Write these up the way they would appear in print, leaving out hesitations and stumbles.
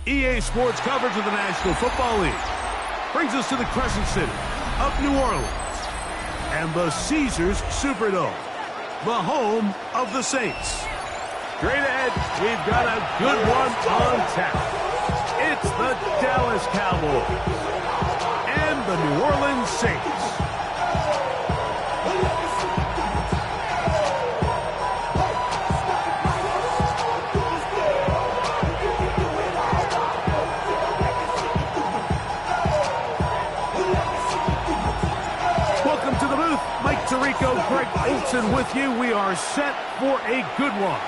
EA Sports coverage of the National Football League brings us to the Crescent City of New Orleans and the Caesars Superdome, the home of the Saints. Straight ahead, we've got a good one on tap. It's the Dallas Cowboys and the New Orleans Saints. Welcome to the booth. Mike Tirico, Greg Olson with you. We are set for a good one.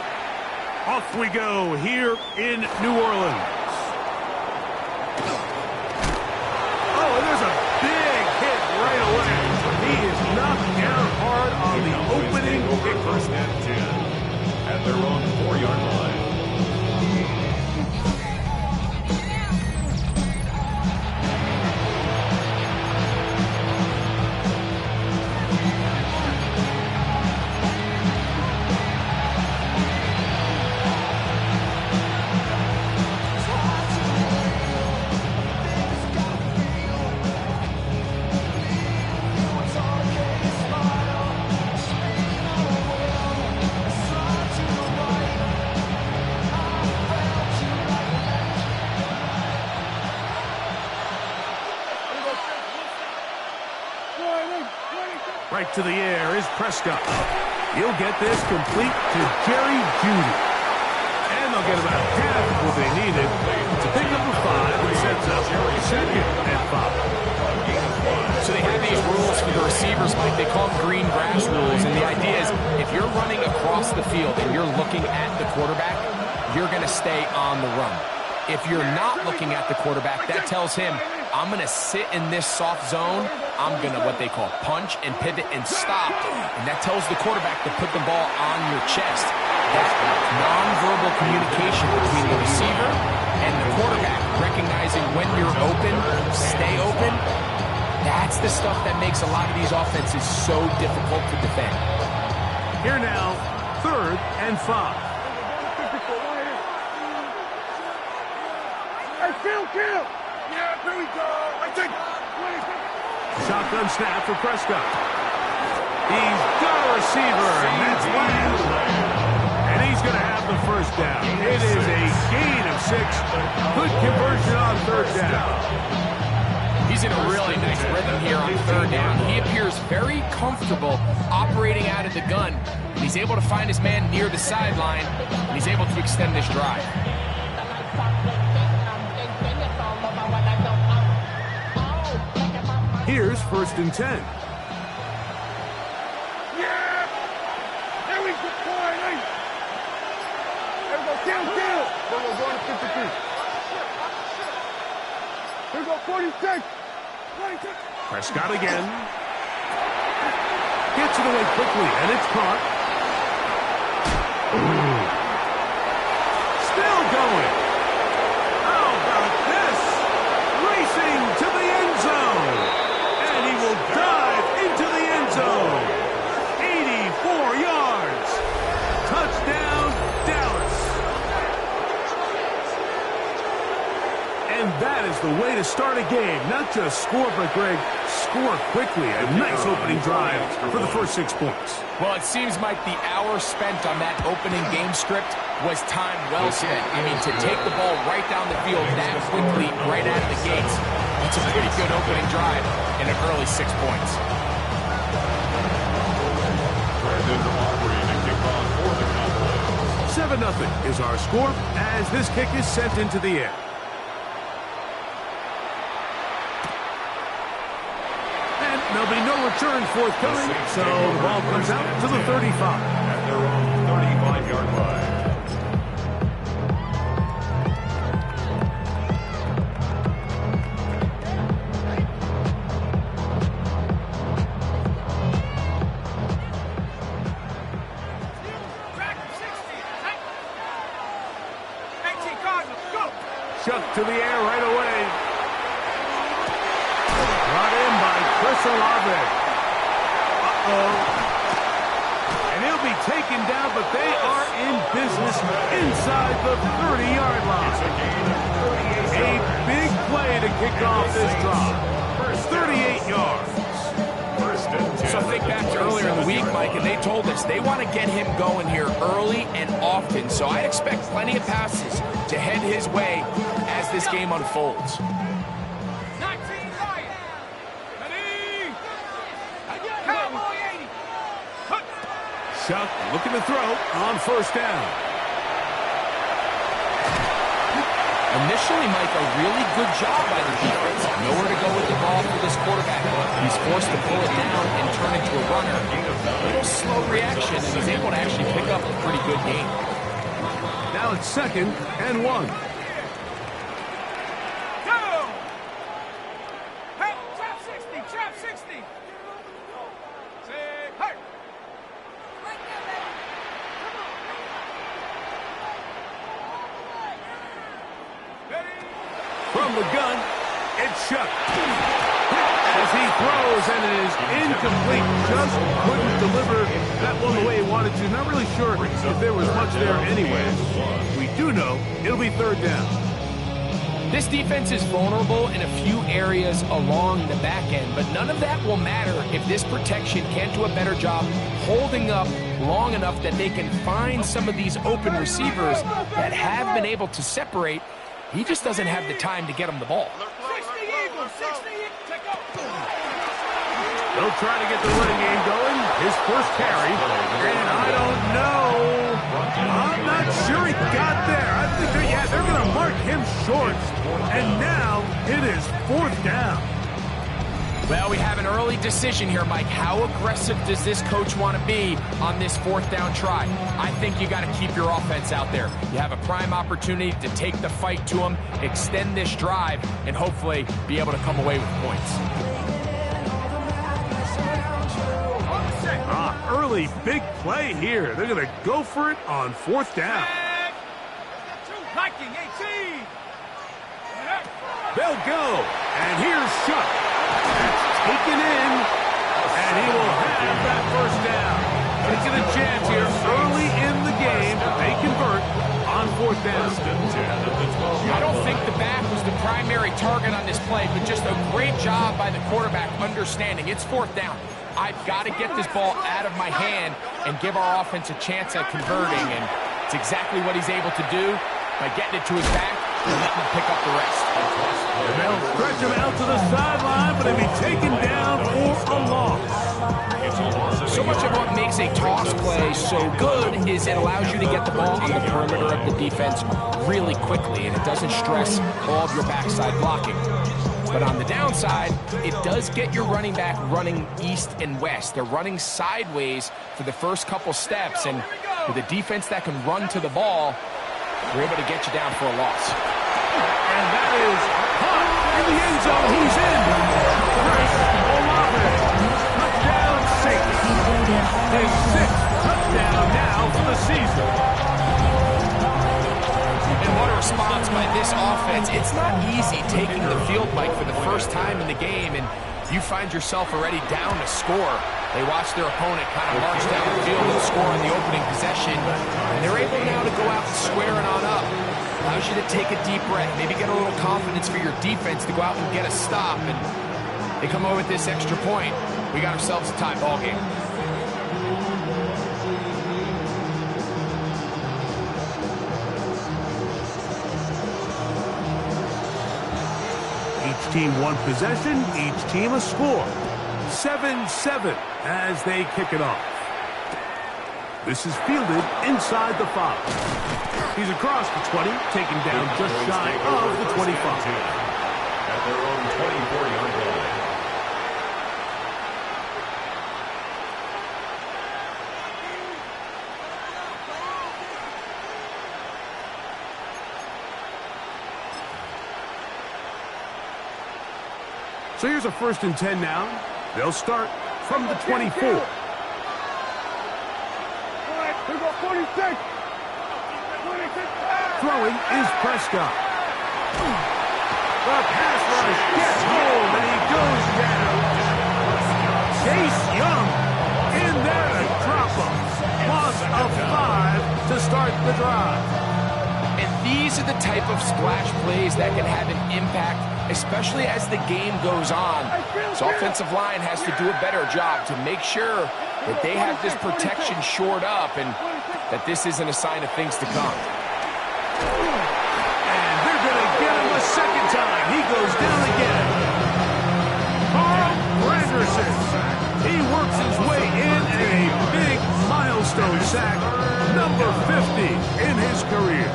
Off we go here in New Orleans. Oh, and there's a big hit right away. He is knocked down hard on the opening kick. First and 10 at their own 4-yard line. Right to the air is Prescott. He'll get this complete to Jerry Jeudy. And they'll get about half of what they needed to pick up a 5 and sets up second and 5. So they have these rules for the receivers, Mike. They call them green grass rules. And the idea is if you're running across the field and you're looking at the quarterback, you're going to stay on the run. If you're not looking at the quarterback, that tells him, I'm going to sit in this soft zone. I'm going to what they call punch and pivot and stop. And that tells the quarterback to put the ball on your chest. That nonverbal communication between the receiver and the quarterback, recognizing when you're open, stay open, that's the stuff that makes a lot of these offenses so difficult to defend. Here now, 3rd and 5. Hey, kill! Yeah, here we go. I think. Shotgun snap for Prescott. He's got a receiver, and that's Lamb. And he's going to have the first down. It is a gain of 6. Good conversion on 3rd down. He's in a really nice rhythm here on 3rd down. He appears very comfortable operating out of the gun. He's able to find his man near the sideline, and he's able to extend this drive. Here's 1st and 10. Yeah! There we go, boy. Hey. There we go, kill. We're going to 53. Here we go, 46. Prescott again. Gets it away quickly, and it's caught. Ooh. Still going. How about this? Racing to the end zone. And he will dive into the end zone. 84 yards. Touchdown, Dallas. And that is the way to start a game. Not just score, but, Greg, score quickly. A nice opening drive for the first 6 points. Well, it seems like the hour spent on that opening game script was time well spent. I mean, to take the ball right down the field that quickly, right out of the gates, it's a pretty good opening drive in an early 6 points. 7-0 is our score as this kick is sent into the air. And there'll be no return forthcoming, so the ball comes out to the 35. At their own 35-yard line. Chucked to the air right away. Brought in by Chris Olave. And he'll be taken down, but they are in business inside the 30-yard line. It's a gain of 38. kick off this drive. 38 yards. So think back to earlier in the week, Mike, and they told us they want to get him going here early and often. So I expect plenty of passes to head his way as this game unfolds. Chuck looking to throw on first down. Initially, Mike, a really good job by the defense. Nowhere to go with the ball for this quarterback. He's forced to pull it down and turn into a runner. A little slow reaction, and he's able to actually pick up a pretty good game. Now it's 2nd and 1. Trap 60. From the gun, it's Chuck. As he throws, and it is incomplete. Just couldn't deliver that one the way he wanted to. Not really sure if there was much there anyway. We do know it'll be 3rd down. This defense is vulnerable in a few areas along the back end, but none of that will matter if this protection can't do a better job holding up long enough that they can find some of these open receivers that have been able to separate. He just doesn't have the time to get him the ball. 60 Eagles, 60 They'll try to get the running game going. His first carry, and I don't know. I'm not sure he got there. I think they're going to mark him short. And now it is 4th down. Well, we have an early decision here, Mike. How aggressive does this coach want to be on this 4th down try? I think you got to keep your offense out there. You have a prime opportunity to take the fight to them, extend this drive, and hopefully be able to come away with points. Early big play here. They're going to go for it on 4th down. Viking 18. They'll go. And here's Chuck. Taken in. And he will have that first down. Taking a chance here early in the game. They convert on 4th down. I don't think the back was the primary target on this play, but just a great job by the quarterback understanding it's 4th down. I've got to get this ball out of my hand and give our offense a chance at converting, and it's exactly what he's able to do by getting it to his back and letting him pick up the rest. And they'll stretch him out to the sideline, but he'll be taken down for a loss. So much of what makes a toss play so good is it allows you to get the ball on the perimeter of the defense really quickly, and it doesn't stress all of your backside blocking. But on the downside, it does get your running back running east and west. They're running sideways for the first couple steps, and with a defense that can run to the ball, we're able to get you down for a loss. And that is hot in the end zone. He's in. Chris Olave. Touchdown, Saints. His 6th touchdown now for the season. And what a response by this offense. It's not easy taking the field, Mike, for the first time in the game, and you find yourself already down to score. They watch their opponent kind of march down the field and score in the opening possession, and they're able now to go out and square it on up. Allows you to take a deep breath, maybe get a little confidence for your defense to go out and get a stop, and they come away with this extra point. We got ourselves a tie ball game. Each team one possession, each team a score. 7-7 as they kick it off. This is fielded inside the 5. He's across the 20, taken down just shy of the 25. At their own 24-yard line. So here's a 1st and 10 now. They'll start from the 24. Throwing is Prescott. The pass rush gets home, and he goes down. Chase Young in there to drop him. Loss of 5 to start the drive. And these are the type of splash plays that can have an impact, especially as the game goes on. So offensive line has to do a better job to make sure that they have this protection shored up and that this isn't a sign of things to come. And they're going to get him a second time. He goes down again. Carl Granderson. He works his way in a big milestone sack, number 50 in his career.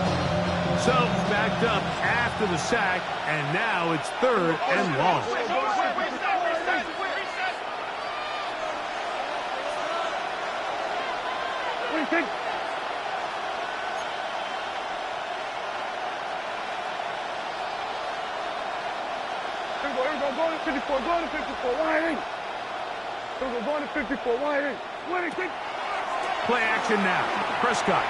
So backed up after the sack, and now it's 3rd and long. What do you think? Here we go, go to 54, go to 54, wide in. Here we go, go to 54, wide in. What do you think? Play action now. Prescott.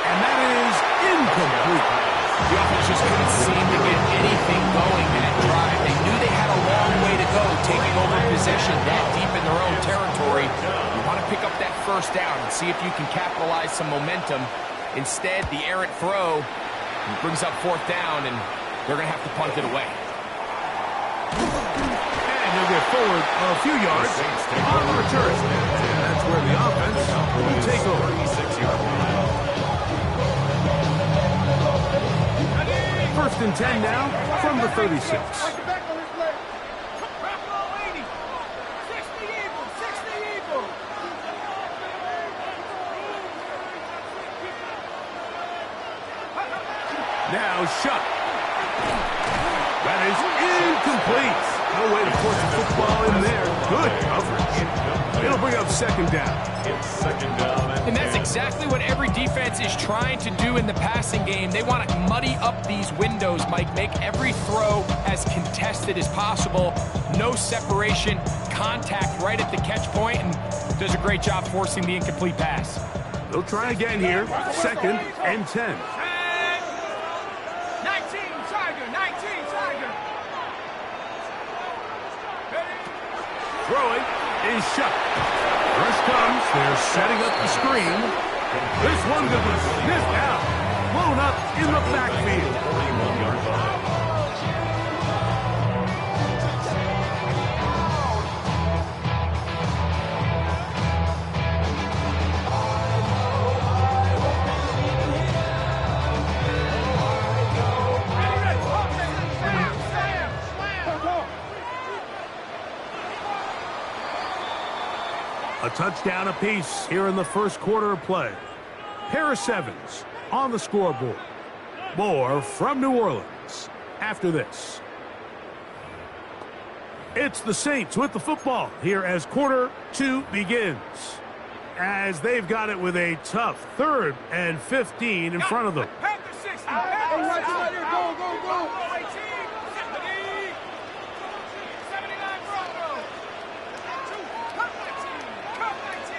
And that is incomplete. The offense just couldn't seem to get anything going that drive. They knew they had a long way to go, taking over possession that deep in their own territory. You want to pick up that first down and see if you can capitalize some momentum. Instead, the errant throw brings up 4th down, and they're going to have to punt it away. And they'll get forward a few yards on the return. That's where the offense will take over. 1st and 10 now from the 36. Now shot. That is incomplete. No way to force the football in there. Good coverage. It'll bring up 2nd down. It's 2nd down. And that's exactly what every defense is trying to do in the passing game. They want to muddy up these windows, Mike, make every throw as contested as possible. No separation, contact right at the catch point, and does a great job forcing the incomplete pass. They'll try again here. 2nd and 10. 19, Tiger, 19, Tiger. Throwing is shot. Rush comes. They're setting up the screen. This one could be sniffed out. Blown up in the backfield. 41-yard line. A touchdown apiece here in the first quarter of play. Harris Evans on the scoreboard. More from New Orleans after this. It's the Saints with the football here as quarter 2 begins. As they've got it with a tough 3rd and 15 in front of them. Panther 60. Right here. Go, go, go. 79 Bravo. 2, cut 19. Cut 19.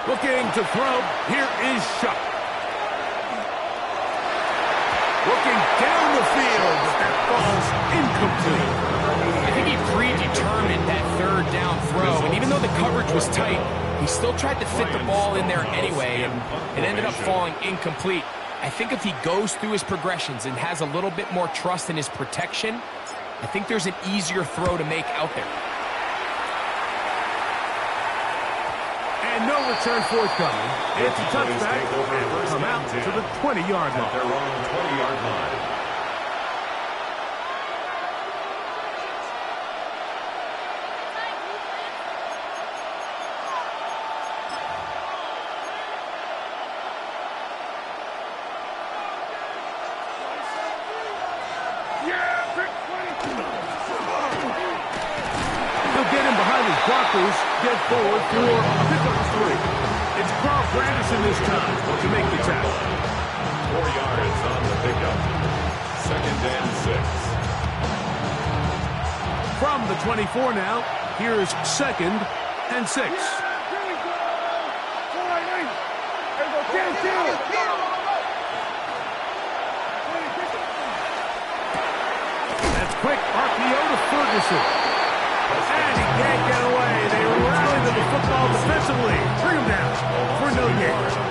Looking to throw. Here is Shuck. Looking down the field, but that falls incomplete. I think he predetermined that 3rd down throw, and even though the coverage was tight, he still tried to fit the ball in there anyway, and it ended up falling incomplete. I think if he goes through his progressions and has a little bit more trust in his protection, I think there's an easier throw to make out there. And no return forthcoming. It's a touchback, and will come out to the 20-yard line. Their own 20-yard line. Blockers get forward for a pickup of 3. It's Carl Granderson this time to make the tackle. 4 yards on the pickup. 2nd and 6. From the 24 now, here's 2nd and 6. That's quick RPO to Ferguson. And he can't get away. They rally to the football defensively. Bring him down for no gain.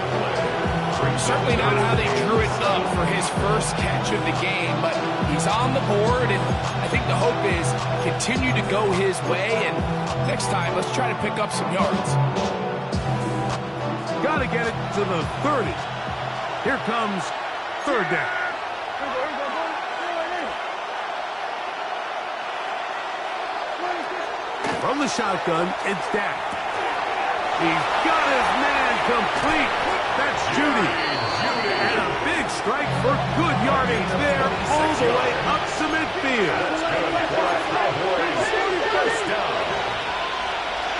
Certainly not how they drew it up for his first catch of the game, but he's on the board, and I think the hope is continue to go his way, and next time, let's try to pick up some yards. Got to get it to the 30. Here comes third down. From the shotgun, it's Dak. He's got his man complete. That's Judy. And a big strike for good yardage there all the way up to midfield. First down.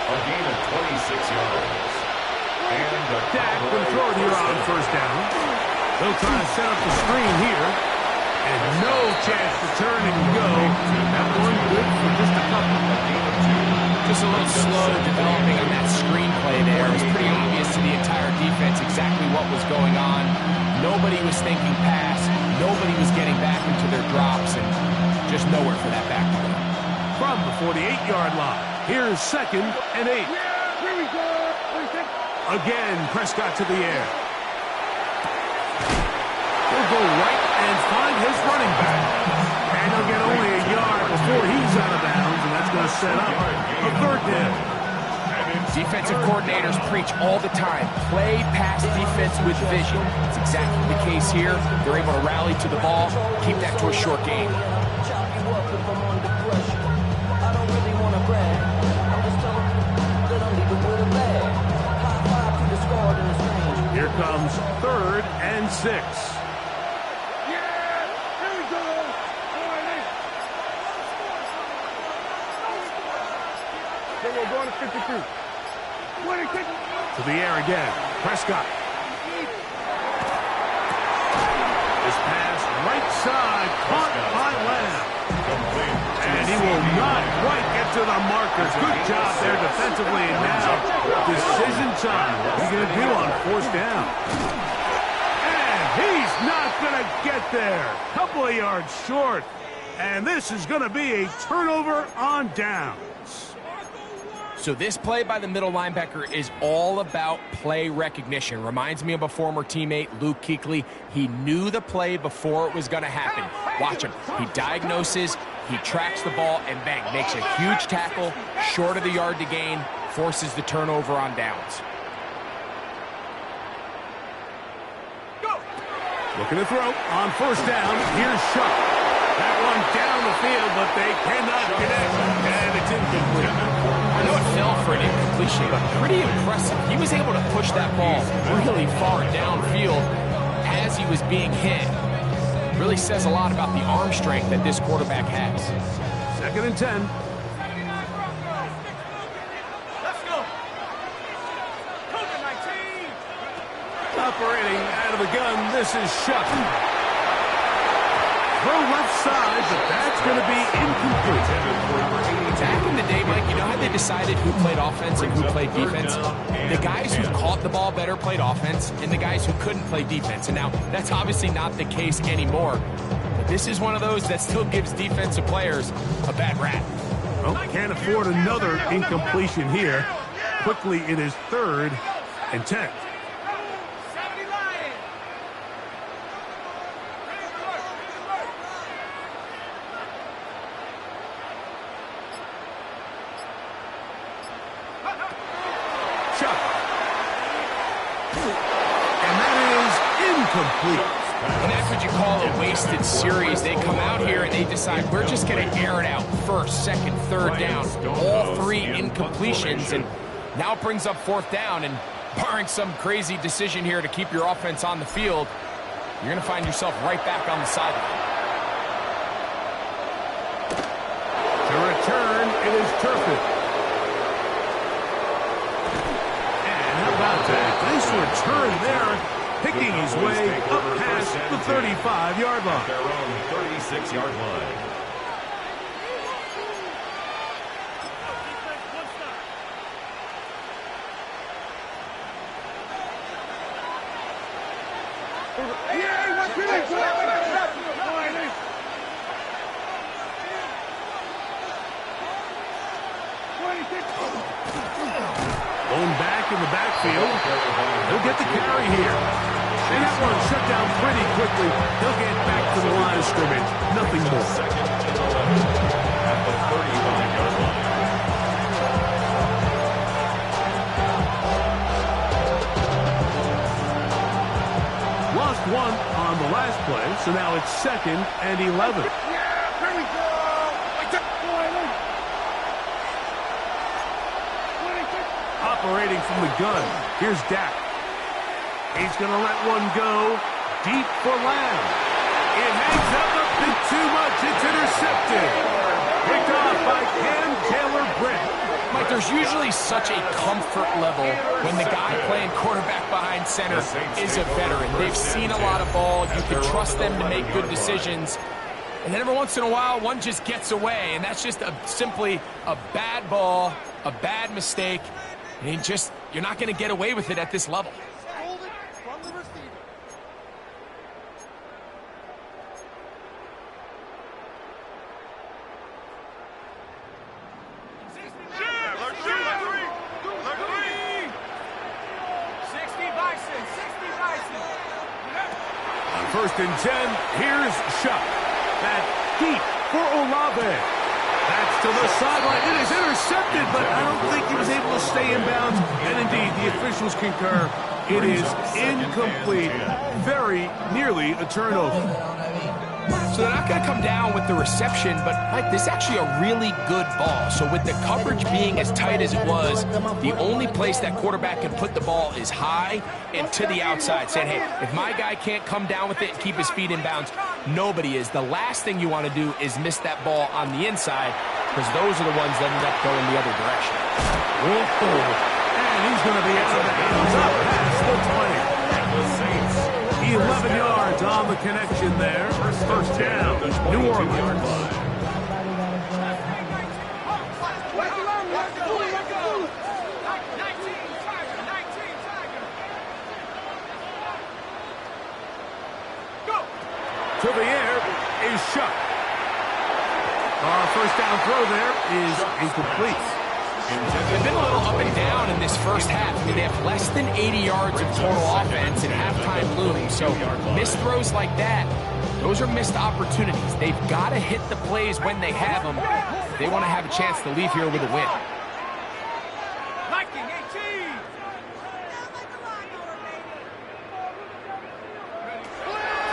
A gain of 26 yards. And Dak can throw it here on first down. They'll try to set up the screen here. And no chance to turn and go. That one good for just a couple. Just a little slow developing on that screenplay there. It was pretty obvious to the entire defense exactly what was going on. Nobody was thinking pass. Nobody was getting back into their drops, and just nowhere for that back to go. From the 48-yard line, here's 2nd and 8. Again, Prescott to the air. He'll go right and find his running back. And he'll get only a yard before he's out of bounds, and that's going to set up a third down. Defensive coordinators preach all the time, play pass defense with vision. It's exactly the case here. They're able to rally to the ball, keep that to a short game. Here comes 3rd and 6. We're going to 52. To the air again. Prescott. This pass right side caught by Lamb. And he will not quite get to the markers. Good job there defensively. And now decision time. What are you going to do on 4th down? And he's not going to get there. Couple of yards short. And this is going to be a turnover on downs. So this play by the middle linebacker is all about play recognition. Reminds me of a former teammate, Luke Kuechly. He knew the play before it was going to happen. Watch him. He diagnoses, he tracks the ball, and bang, makes a huge tackle, short of the yard to gain, forces the turnover on downs. Looking to throw on 1st down. Here's Shuck. That one down the field, but they cannot connect, and it's incomplete. I know it fell for an incompletion, but pretty impressive. He was able to push that ball really far downfield as he was being hit. Really says a lot about the arm strength that this quarterback has. 2nd and 10. Let's go. COVID-19. Operating out of the gun, this is Shuck. Throw left side, but that's going to be incomplete. Back in the day, Mike, you know how they decided who played offense and who played defense? The guys who caught the ball better played offense, and the guys who couldn't play defense. And now, that's obviously not the case anymore. But this is one of those that still gives defensive players a bad rap. Well, can't afford another incompletion here. Quickly, it is 3rd and 10. Complete. And that's what you call a wasted series. They come out here and they decide we're just going to air it out. 1st, 2nd, 3rd down. All 3 incompletions. And now it brings up 4th down. And barring some crazy decision here to keep your offense on the field, you're going to find yourself right back on the sideline. To return, it is Turpin. And how about that? Nice return there. Picking his way up past the 35-yard line. Their own 36-yard line. Going back in the backfield. He'll get the carry here. And that one shut down pretty quickly. He'll get back to the line of scrimmage. Nothing more. Second and 11 at the 35-yard line. Lost one on the last play, so now it's 2nd and 11. Operating from the gun, here's Dak. He's going to let one go deep for Lamb. It hangs up a bit too much. It's intercepted. Picked off by Cam Taylor-Britt. Mike, there's usually such a comfort level when the guy playing quarterback behind center is a veteran. They've seen a lot of ball. You can trust them to make good decisions. And then every once in a while, one just gets away, and that's just simply a bad ball, a bad mistake. And you're not going to get away with it at this level. Hold it from the receiver. On 1st and 10, here's Shuck. That deep for Olave. That's to the sideline. It is intercepted, but I don't think he was able to stay in bounds. And indeed, the officials concur. It is incomplete. Very nearly a turnover. So they're not going to come down with the reception, but Mike, this is actually a really good ball. So with the coverage being as tight as it was, the only place that quarterback can put the ball is high and to the outside, saying, hey, if my guy can't come down with it and keep his feet in bounds, nobody is. The last thing you want to do is miss that ball on the inside, because those are the ones that end up going the other direction. Whoa. And he's going to be out of the hands up past the 20. 11 yards on the connection there. First down, New Orleans. To the air is Shuck. First down throw there is incomplete. They've been a little up and down in this first half. I mean, they have less than 80 yards of total offense and halftime looms. So missed throws like that, those are missed opportunities. They've got to hit the plays when they have them if they want to have a chance to leave here with a win.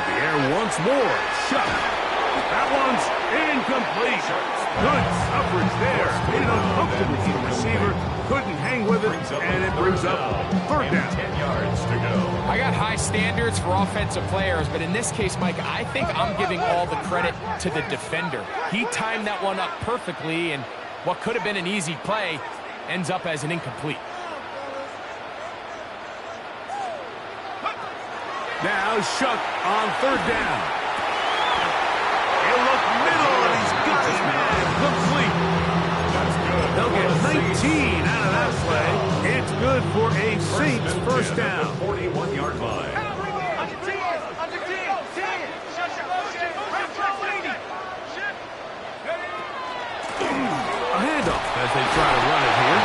The air once more. Shuck. That one's incomplete. Good coverage there. Made it uncomfortable for the receiver. Couldn't hang with it, and it brings up 3rd down. 10 yards to go. I got high standards for offensive players, but in this case, Mike, I think I'm giving all the credit to the defender. He timed that one up perfectly, and what could have been an easy play ends up as an incomplete. Now Shuck on 3rd down. He'll look middle, and he's got his man complete. They'll get 19 out of that play. It's good for a Saints first down. 41-yard line. A handoff as they try to run it here.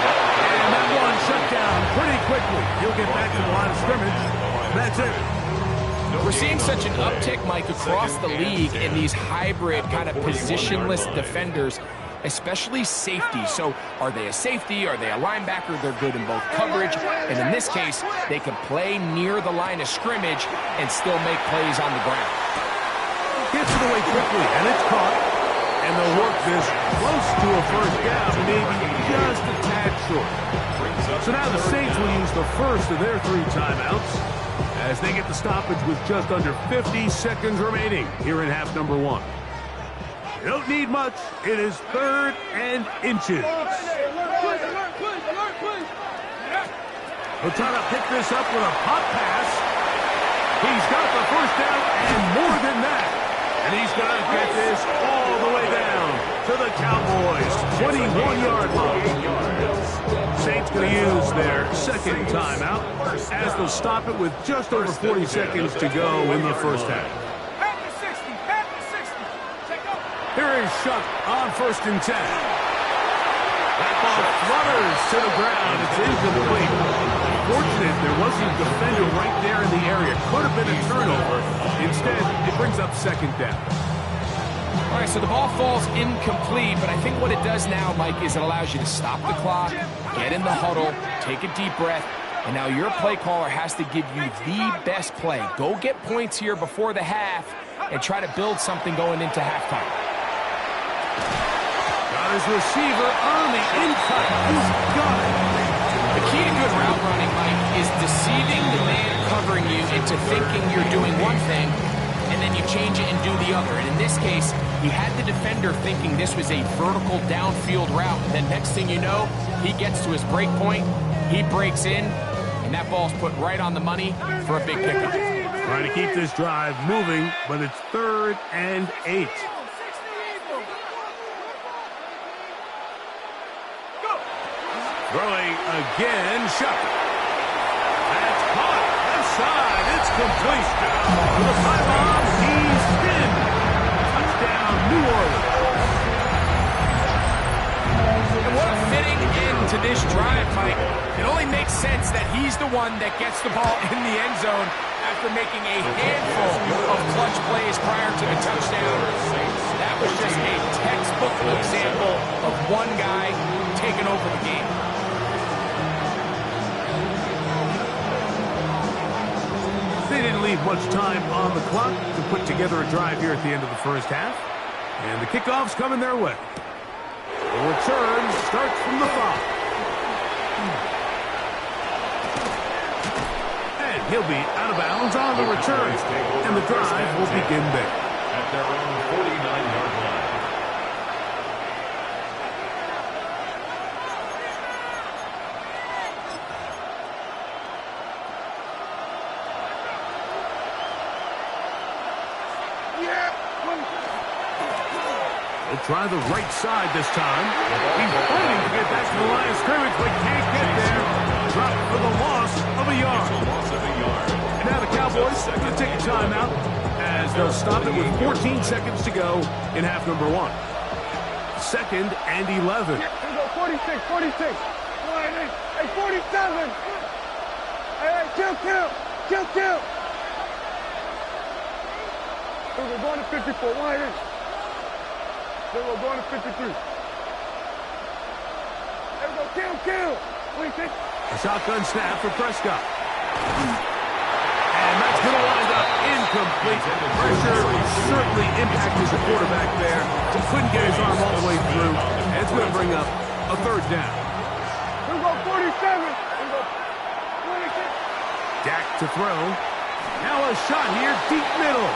And that one shut down pretty quickly. He'll get back to the line of scrimmage. That's it. We're seeing such an uptick, Mike, across the league in these hybrid kind of positionless defenders, especially safety. So are they a safety? Are they a linebacker? They're good in both coverage. And in this case, they can play near the line of scrimmage and still make plays on the ground. Gets it away quickly, and it's caught. And they'll work this close to a first down, maybe just a tad short. So now the Saints will use the first of their 3 timeouts as they get the stoppage with just under 50 seconds remaining here in half number 1. You don't need much. It is 3rd and inches. He'll try to pick this up with a pop pass. He's got the first down and more than that. And he's going to get this all the way down to the Cowboys' 21-yard line. Saints going to use their 2nd timeout as they'll stop it with just over 40 seconds to go in the first half. Here is Shuck on 1st and 10. That ball flutters to the ground. It's incomplete. Fortunate there wasn't a defender right there in the area. Could have been a turnover. Instead, it brings up second down. All right, so the ball falls incomplete, but I think what it does now, Mike, is it allows you to stop the clock, get in the huddle, take a deep breath, and now your play caller has to give you the best play. Go get points here before the half and try to build something going into halftime. Got his receiver on the inside. He's got it. The key to good route running, Mike, is deceiving the man covering you into thinking you're doing one thing, and then you change it and do the other. And in this case, he had the defender thinking this was a vertical downfield route. Then next thing you know, he gets to his break point, he breaks in, and that ball's put right on the money for a big pickup. Trying to keep this drive moving, but it's 3rd and 8. Throwing again, shot. That's caught. Left side, it's complete. To the pylon, he's in. Touchdown, New Orleans. And what a fitting end to this drive, Mike. It only makes sense that he's the one that gets the ball in the end zone after making a handful of clutch plays prior to the touchdown. That was just a textbook example of one guy taking over the game. They didn't leave much time on the clock to put together a drive here at the end of the first half. And the kickoff's coming their way. The return starts from the 5. And he'll be out of bounds on the return. And the drive will begin there. At their own 49-yard line. They'll try the right side this time. He's fighting to get back to the line of scrimmage, but can't get there. Dropped for the loss of a yard. And now the Cowboys are going to take a timeout as they'll stop it with 14 seconds to go in half number 1. 2nd and 11. Here we go, 46. Hey, 47. Hey, kill. Here we go, going to 54, wide in. Here we go, going to 53. Here we go, kill. 26. A shotgun snap for Prescott. And that's going to wind up incomplete. The pressure certainly impacted the quarterback there. He couldn't get his arm all the way through. And it's going to bring up a 3rd down. Here we go, 47. Here we go, 26. Dak to throw. Now a shot here, deep middle.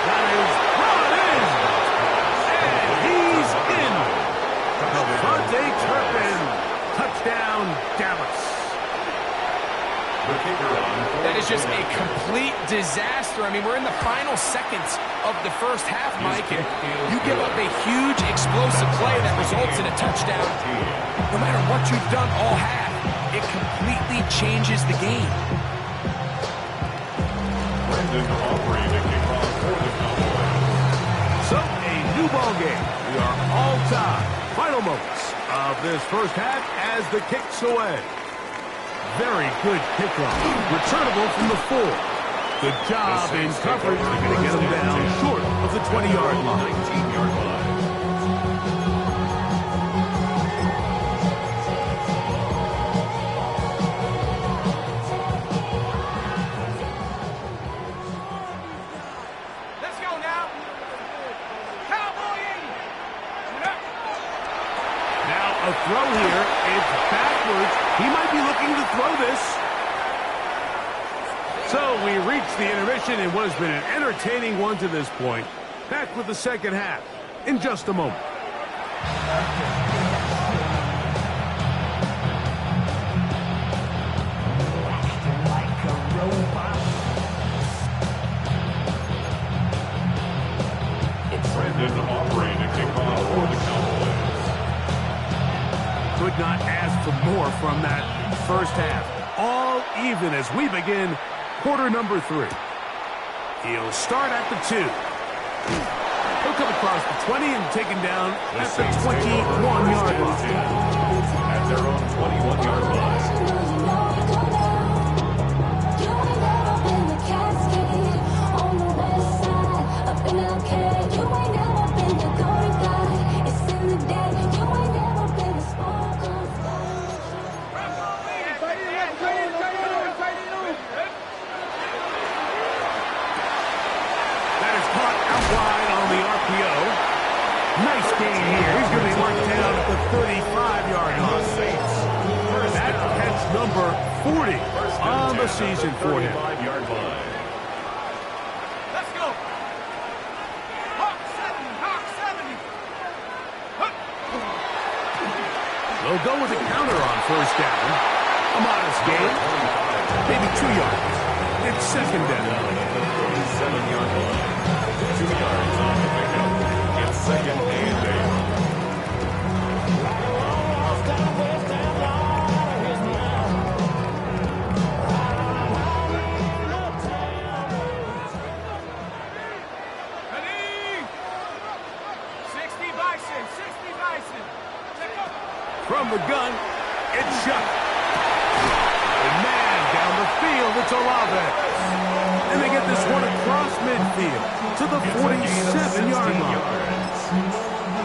That is brought in. And he's in. Devontae Turpin. Touchdown, Dallas. That is just a complete disaster. I mean, we're in the final seconds of the first half, Mike, and you give up a huge explosive play that results in a touchdown. No matter what you've done all half, it completely changes the game. So, a new ball game. We are all tied. Final moments of this first half as the kick's away. Very good kickoff. Returnable from the 4. Good job in coverage to get him down short of the 20-yard line. 19-yard line. Let's go now. Cowboy 80. Now a throw here. It's backwards. He might be looking to throw this. So we reach the intermission in what has been an entertaining one to this point. Back with the second half in just a moment. Could not ask for more from that first half. All even as we begin quarter number 3. He'll start at the 2. He'll come across the 20 and taken down at the 21-yard line. At their own 21-yard line. That is caught out wide on the RPO. Nice gain here. He's going to be marked down at the 35-yard line. That catch number 40 on the season for him. 35-yard line. Let's go. Hawk 70. Hawk 70. They'll go with a counter on first down. A modest gain. Maybe 2 yards. It's second down. 37-yard line. 2 yards on the pickup. It's second and 8. From the gun, it's shot. And man, down the field, it's Olave. And they get this one across midfield to the 47-yard line.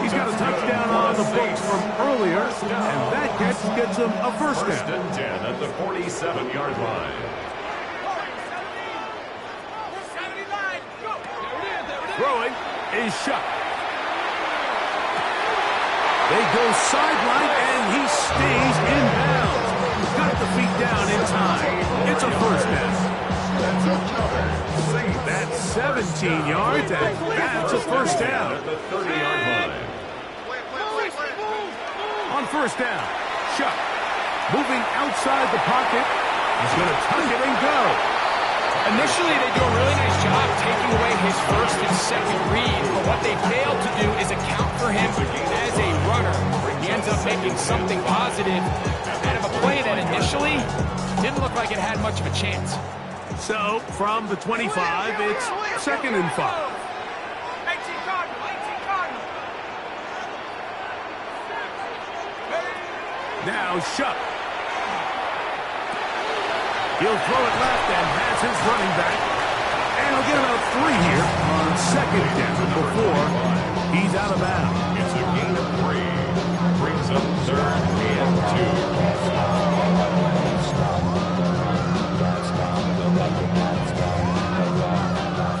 He's got a touchdown on the books from earlier, and that catch gets him a first First down. and 10 at the 47-yard line. Throwing is shot. They go sideline, and he stays in bounds. Got the feet down in time. It's a first down. That's 17 yards, and that's a first down. At the 30-yard line. On first down, Shuck moving outside the pocket. He's going to tuck it and go. Initially, they do a really nice job taking away his first and second read, but what they failed to do is account for him as a runner. He ends up making something positive out of a play that initially didn't look like it had much of a chance. So, from the 25, it's second and 5. Now Shuck. He'll throw it left and has his running back. And he'll get about 3 here on second down before he's out of bounds. It's a gain of 3. Brings up third and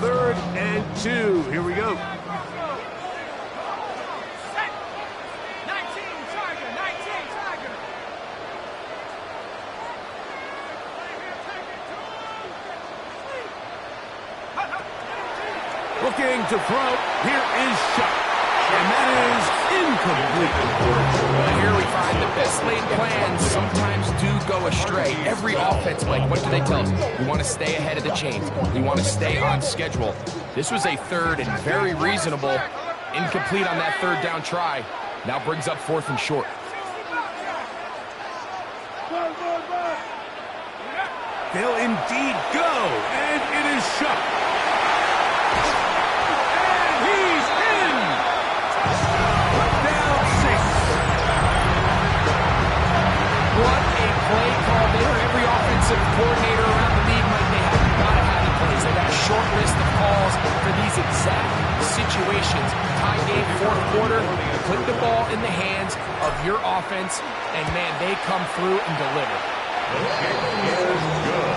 2. Third and 2. Here we go. Looking to throw. Here is Shuck. And that is incomplete. Here we find the best laid plans sometimes do go astray. Every offense, Blake, what do they tell us? We want to stay ahead of the chains. We want to stay on schedule. This was a third and very reasonable. Incomplete on that third down try. Now brings up fourth and short. They'll indeed go. And it is Shuck. What a play call there. Every offensive coordinator around the league might they have got to have in place. They've got a short list of calls for these exact situations. Tie game, fourth quarter, put the ball in the hands of your offense, and man, they come through and deliver. The kick is good.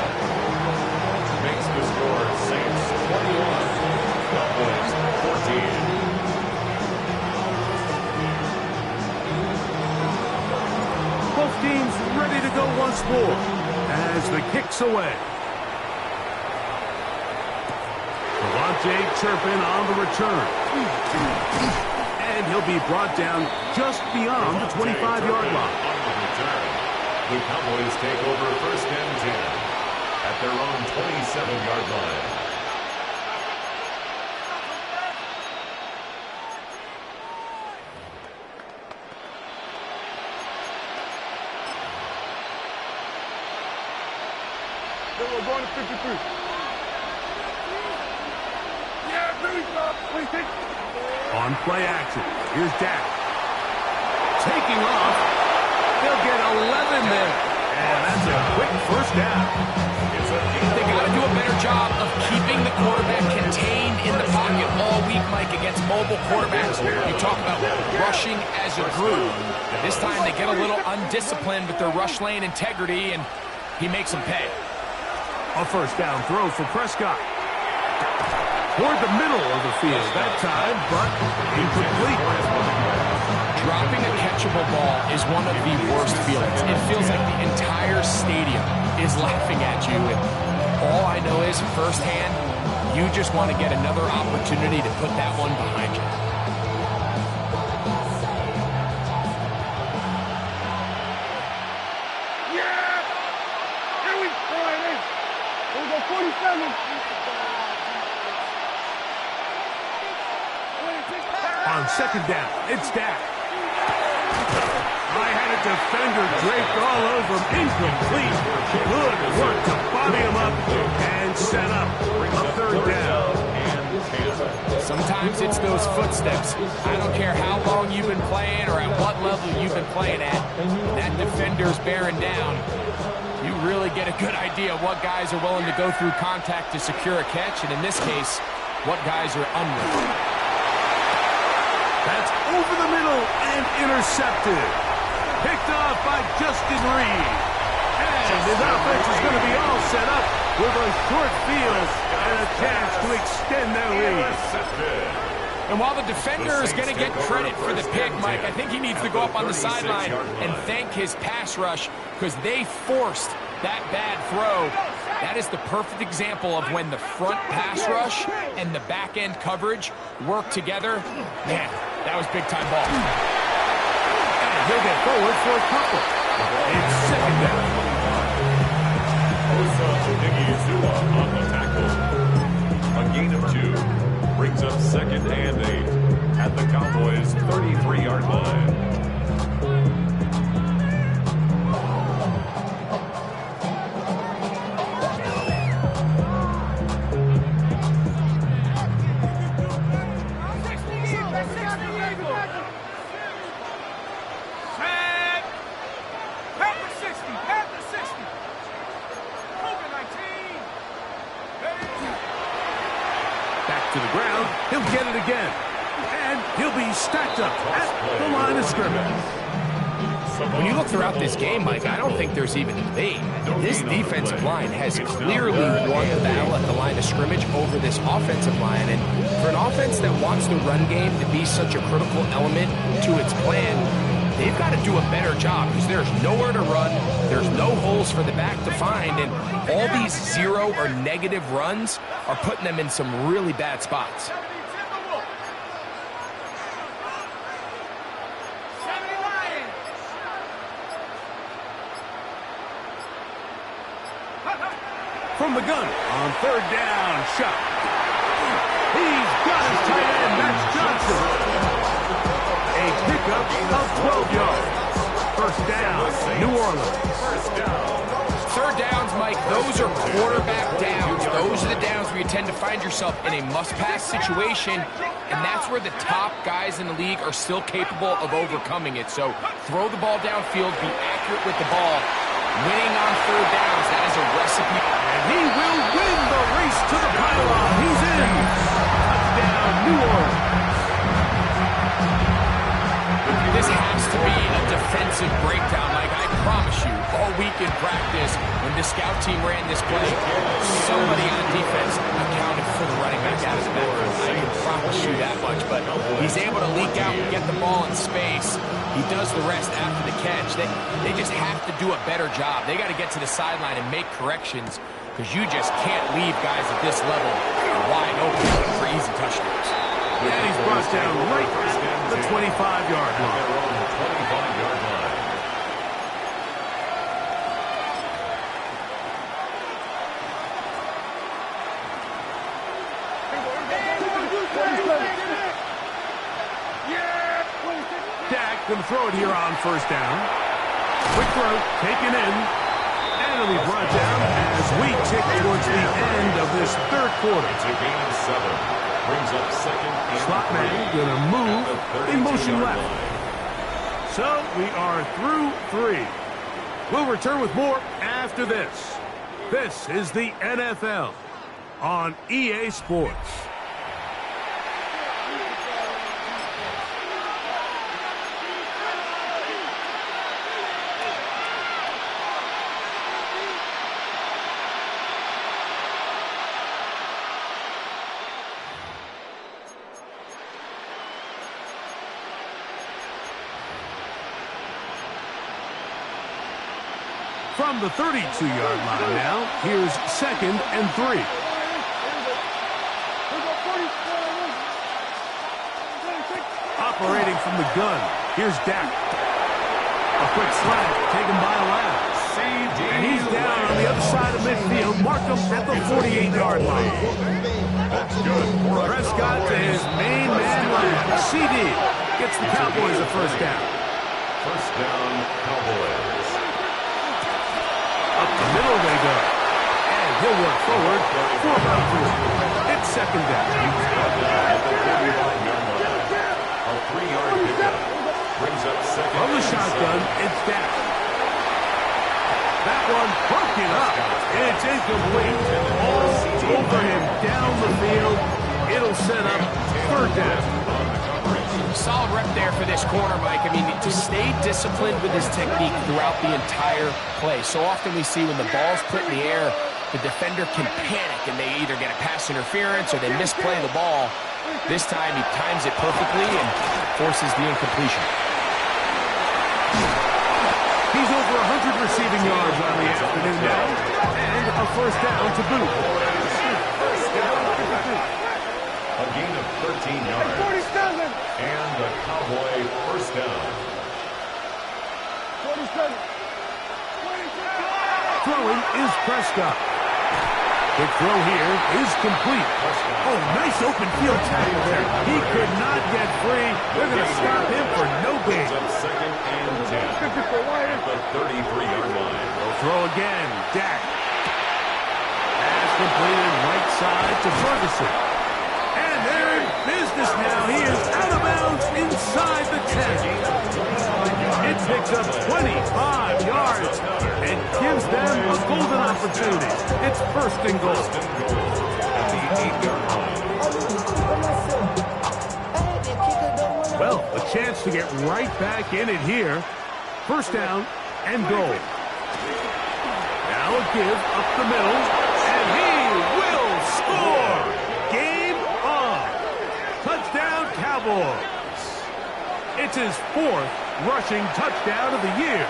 Makes the score Saints 21, Cowboys 14. Both teams ready to go once more as the kick's away. Devontae Turpin on the return. And he'll be brought down just beyond the 25-yard line. On the return, the Cowboys take over first and 10 at their own 27-yard line. We're going to 53. On play action, here's Dak. Taking off. They'll get 11 there. And that's a quick first down. They got to do a better job of keeping the quarterback contained in the pocket all week, Mike, against mobile quarterbacks. You talk about rushing as a group. This time they get a little undisciplined with their rush lane integrity, and he makes them pay. A first down throw for Prescott. Toward the middle of the field that time, but incomplete. Dropping a catchable ball is one of the worst feelings. It feels like the entire stadium is laughing at you. And all I know is, firsthand, you just want to get another opportunity to put that one behind you. Yeah! Here we go. Here we go, 47. On second down, it's Dak. I had a defender draped all over him. Incomplete. Good work to body him up and set up a third down. Sometimes it's those footsteps. I don't care how long you've been playing or at what level you've been playing at. That defender's bearing down. You really get a good idea of what guys are willing to go through contact to secure a catch, and in this case, what guys are unwilling. That's over the middle and intercepted. Picked off by Justin Reed. And his offense is going to be all set up with a short field and a chance to extend their lead. And while the defender is going to get credit for the pick, Mike, I think he needs to go up on the sideline and thank his pass rush because they forced that bad throw. That is the perfect example of when the front pass rush and the back end coverage work together. Man, that was big time ball. And he'll get forward for a couple. It's second down. On the tackle. A gain of 2 brings up second and 8 at the Cowboys' 33-yard line. To the ground, he'll get it again. And he'll be stacked up at the line of scrimmage. When you look throughout this game, Mike, I don't think there's even a debate. This defensive line has clearly won the battle at the line of scrimmage over this offensive line. And for an offense that wants the run game to be such a critical element to its plan, they've got to do a better job because there's nowhere to run, there's no holes for the back to find, and all these 0 or negative runs are putting them in some really bad spots. From the gun on third down, shot. He's got his tight end, that's Johnson. A pickup of 12 yards. First down, New Orleans. Third downs, Mike, those are quarterback downs. Those are the downs where you tend to find yourself in a must-pass situation, and that's where the top guys in the league are still capable of overcoming it. So throw the ball downfield, be accurate with the ball. Winning on third downs, that is a recipe. And he will win the race to the pylon. He's in. Touchdown, New Orleans. This has to be a defensive breakdown. Like I promise you, all week in practice, when the scout team ran this play, somebody on defense accounted for the running back out of the backfield. I can promise you that much. But he's able to leak out and get the ball in space. He does the rest after the catch. They just have to do a better job. They got to get to the sideline and make corrections because you just can't leave guys at this level wide open for easy touchdowns. And he's brought down right at the 25-yard line. 25-yard line. Dak going to throw it here on first down. Quick throw, taken in. And it'll be brought down as we tick towards the end of this third quarter. It's a gain of 7. Brings up second and Slot man going to move in motion left. So we are through 3. We'll return with more after this. This is the NFL on EA Sports. From the 32-yard line now, here's second and 3. Operating from the gun, here's Dak. A quick slant taken by Lamb. And he's down on the other side of midfield. Mark him at the 48-yard line. That's good. Prescott to his main man, Lamb. CD gets the Cowboys a first down. First down, Cowboys. Up the middle they go. And he'll work forward for about 3. It's second down. A 3-yard pickup. Brings up second. From the shotgun, it's Dak. That one broken up. It's incomplete. All over him down the field. It'll set up third down. Solid rep there for this corner, Mike. I mean, to stay disciplined with his technique throughout the entire play. So often we see when the ball's put in the air, the defender can panic and they either get a pass interference or they misplay the ball. This time he times it perfectly and forces the incompletion. He's over 100 receiving yards on the afternoon now, and a first down to boot. A gain of 13 yards. And the Cowboy first down. Throwing is Prescott. Quick throw here is complete. Oh, nice open field tackle there. He could not get free. They're going to stop him for no gain. Brings up second and 10 at the 33-yard line. They'll throw again. Dak. Pass completed right side to Ferguson. And they're in business now. He is out of bounds inside the 10. It picks up 25 yards and gives them a golden opportunity. It's first and goal. At the 8-yard line. Well, a chance to get right back in it here. First down and goal. Now a give up the middle, and he will score. Game on. Touchdown, Cowboys. It's his 4th rushing touchdown of the year.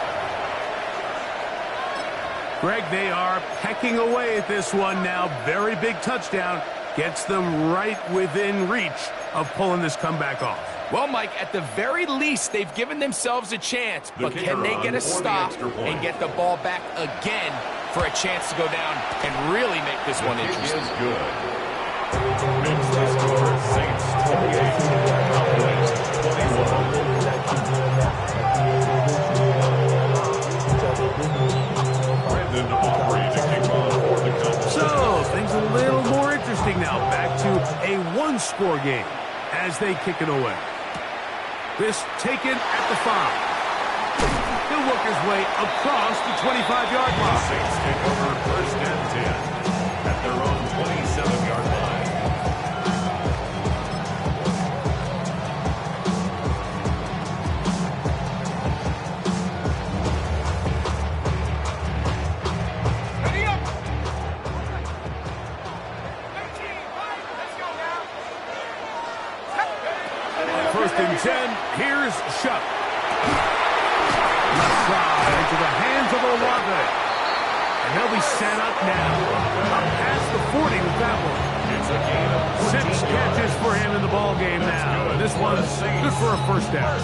Greg, they are pecking away at this one now. Very big touchdown. Gets them right within reach of pulling this comeback off. Well, Mike, at the very least, they've given themselves a chance. But can they get a stop and get the ball back again for a chance to go down and really make this one interesting? Is good. Mixed score, Saints 28, Cowboys 21. So, things a little more interesting now. Back to a one-score game as they kick it away. This taken at the 5. He'll work his way across the 25-yard line. Saints take over first and 10 at their own 27-yard line. First and 10, here's Shuck. Left side into the hands of Olave. And they'll be set up now. Up past the 40 with that one. It's a gain of 6 catches for him in the ball game now. This one's good for a first down.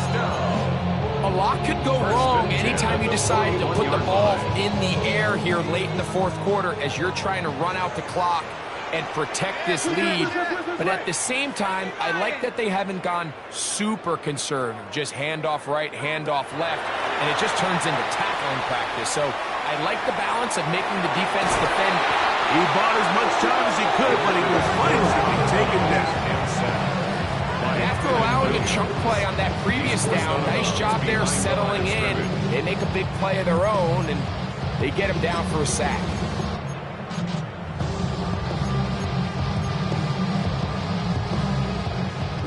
A lot could go wrong anytime you decide to put the ball in the air here late in the 4th quarter as you're trying to run out the clock and protect this lead. But at the same time, I like that they haven't gone super conservative. Just handoff right, handoff left, and it just turns into tackling practice. So I like the balance of making the defense defend. He bought as much time as he could, but he was finally taken down. allowing a chunk play on that previous down. Nice job there settling in. They make a big play of their own, and they get him down for a sack.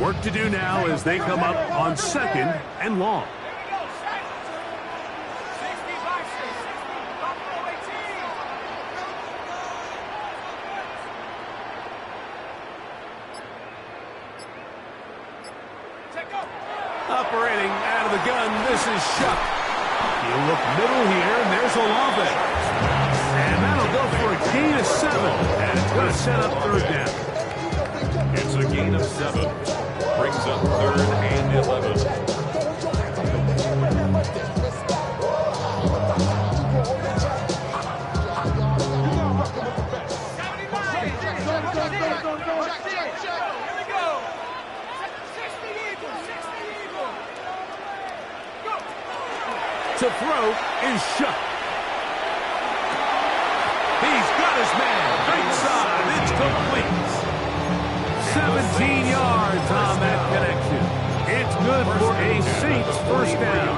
Work to do now as they come up on 2nd and long. Operating out of the gun, this is Shuck. He'll look middle here, and there's Olave. And that'll go for a gain of 7, and it's going to set up 3rd down. It's a gain of 7. Brings up 3rd and 11. To throw is Shuck. He's got his man. Right side. It's complete. 17 yards on that connection. It's good for a Saints 1st down.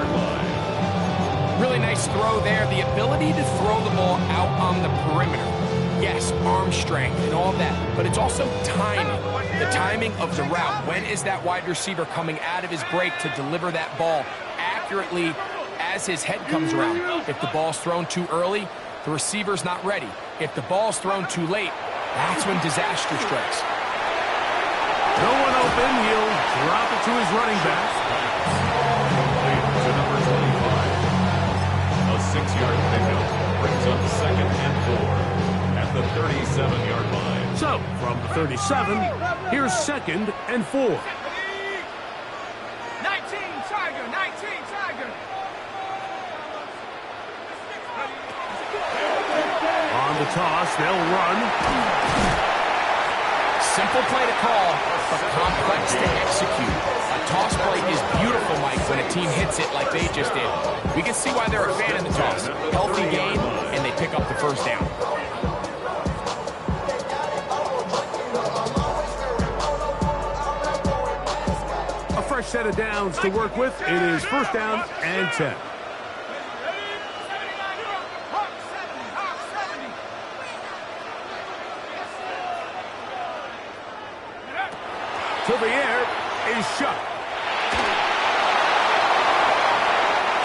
Really nice throw there. The ability to throw the ball out on the perimeter. Yes, arm strength and all that, but it's also timing. The timing of the route. When is that wide receiver coming out of his break to deliver that ball accurately as his head comes around? If the ball's thrown too early, the receiver's not ready. If the ball's thrown too late, that's when disaster strikes. No one open. He'll drop it to his running back. To number 25. A 6-yard pickup brings up 2nd and 4 at the 37-yard line. So, from the 37, here's 2nd and 4. 19 Tiger, 19 Tiger. On the toss, they'll run. Simple play to call, but complex to execute. A toss play is beautiful, Mike, when a team hits it like they just did. We can see why they're a fan of the toss. Healthy gain, and they pick up the 1st down. A fresh set of downs to work with. It is 1st down and 10. To the air is Shuck.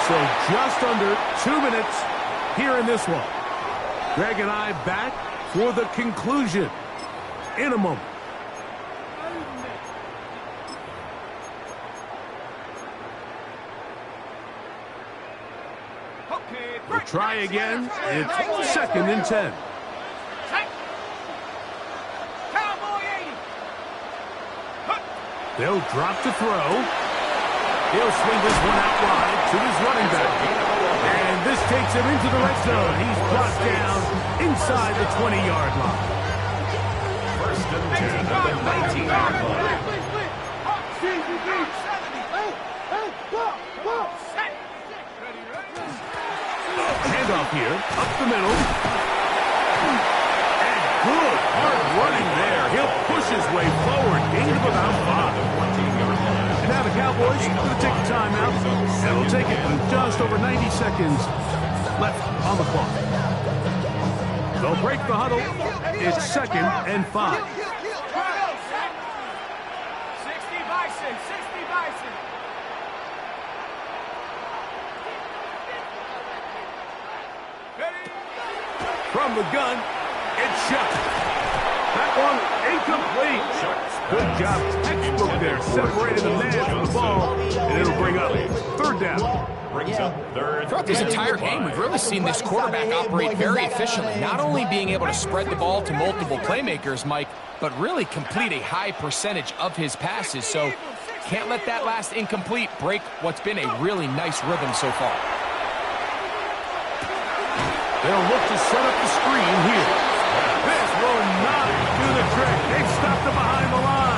So just under 2 minutes here in this one. Greg and I back for the conclusion in a moment. We'll try again. It's 2nd and 10. They'll drop to throw. He'll swing this one out wide to his running back. And this takes him into the red zone. He's brought down inside the 20-yard line. 1st and 10 at the 19-yard line. Handoff here, up the middle. And good hard running there. He'll push his way forward. Gain of about 5. And now the Cowboys are going to take a timeout. And we'll take it with just over 90 seconds left on the clock. They'll break the huddle. It's 2nd and 5. 60 Bison, 60 Bison. From the gun, it's Shuck. That one incomplete. Good job. Textbook there. Separated the man from the ball. And it'll bring up 3rd down. Brings up 3rd. Throughout this entire game, we've really seen this quarterback operate very efficiently. Not only being able to spread the ball to multiple playmakers, Mike, but really complete a high percentage of his passes. So can't let that last incomplete break what's been a really nice rhythm so far. They'll look to set up the screen here. This will not do the trick. They've stopped him behind the line.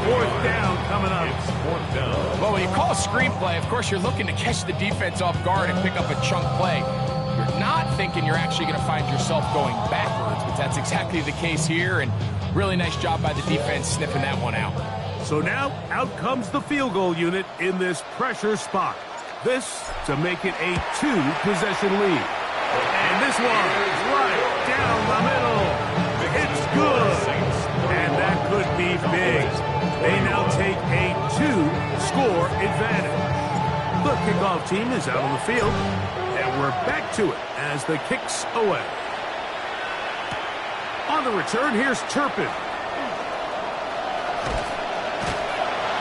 4th down coming up. It's 4th down. Well, when you call a screenplay, of course, you're looking to catch the defense off guard and pick up a chunk play. You're not thinking you're actually going to find yourself going backwards, but that's exactly the case here, and really nice job by the defense sniffing that one out. So now, out comes the field goal unit in this pressure spot. This to make it a 2-possession lead. And this one, right down the middle. It's good. And that could be big. They now take a 2-score advantage. The kickoff team is out on the field. And we're back to it as the kick's away. On the return, here's Turpin.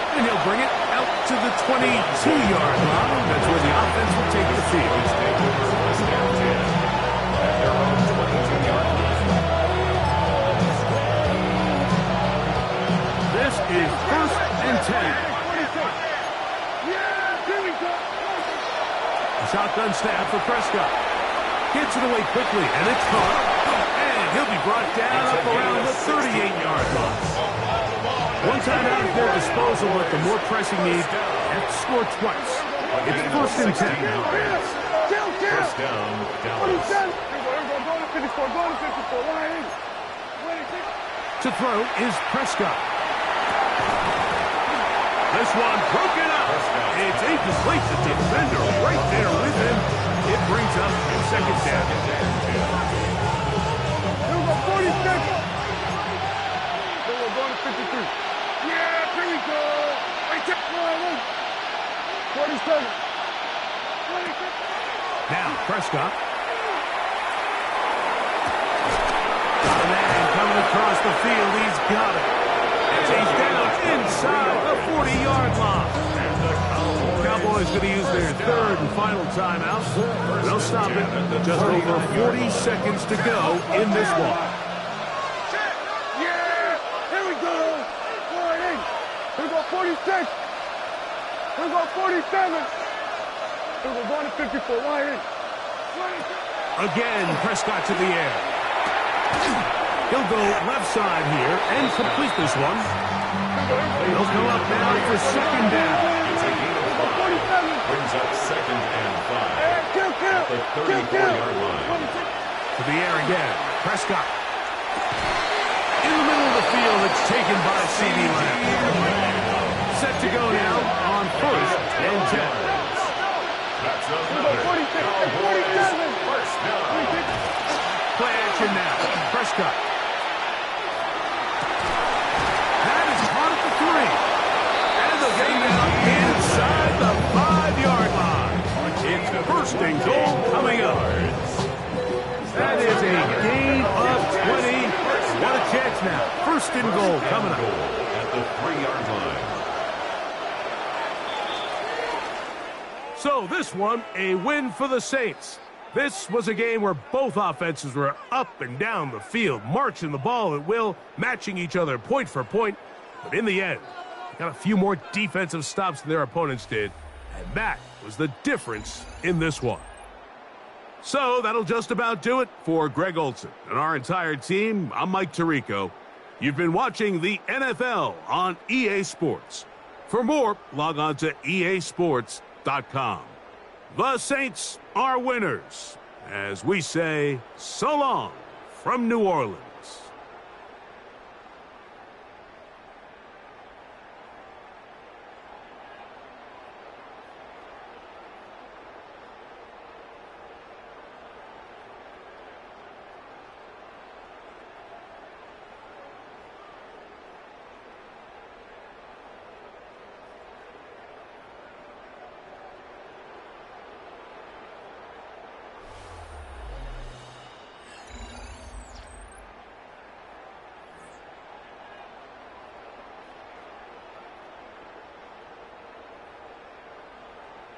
And he'll bring it out to the 22-yard line. That's where the offense will take the field. This is 1st and 10. A shotgun snap for Prescott. Gets it away quickly, and it's caught. And he'll be brought down up around the 38-yard line. One time out at their disposal, but the more pressing need, have to score twice. It's 1st and 10. First down, Dallas. To throw is Prescott. This one broken up. It's incomplete. The defender right there with him. It brings up 2nd down. Here we go, 46. Then we're going to 53. Yeah, here we go. Wait, 47. 26. Now, Prescott. And then coming across the field, he's got it. And he's down inside the 40-yard line. Cowboys going to use their 3rd and final timeout. They'll stop it. Just over 40 seconds to go in this one. Yeah, here we go. 48. Here we go, 46. Here we go, 47. Here we go, going to 54. Wide. Again, Prescott to the air. He'll go left side here and complete this one. He'll come up now for 2nd down. Brings up 2nd and 5 at the 34-yard line. To the air again. Prescott. In the middle of the field, it's taken by C.D. Lamb. Set to go now on 1st and 10. That's another Cowboys first down. Play action now. Prescott. That is caught at the 3. And they'll get him out inside the 5-yard line. It's 1st and goal coming up. That is a gain of 20. What a chance now. 1st and goal coming up. At the 3-yard line. So this one, a win for the Saints. This was a game where both offenses were up and down the field, marching the ball at will, matching each other point for point. But in the end, they got a few more defensive stops than their opponents did, and that was the difference in this one. So that'll just about do it for Greg Olson and our entire team. I'm Mike Tirico. You've been watching the NFL on EA Sports. For more, log on to easports.com. The Saints are winners, as we say so long from New Orleans.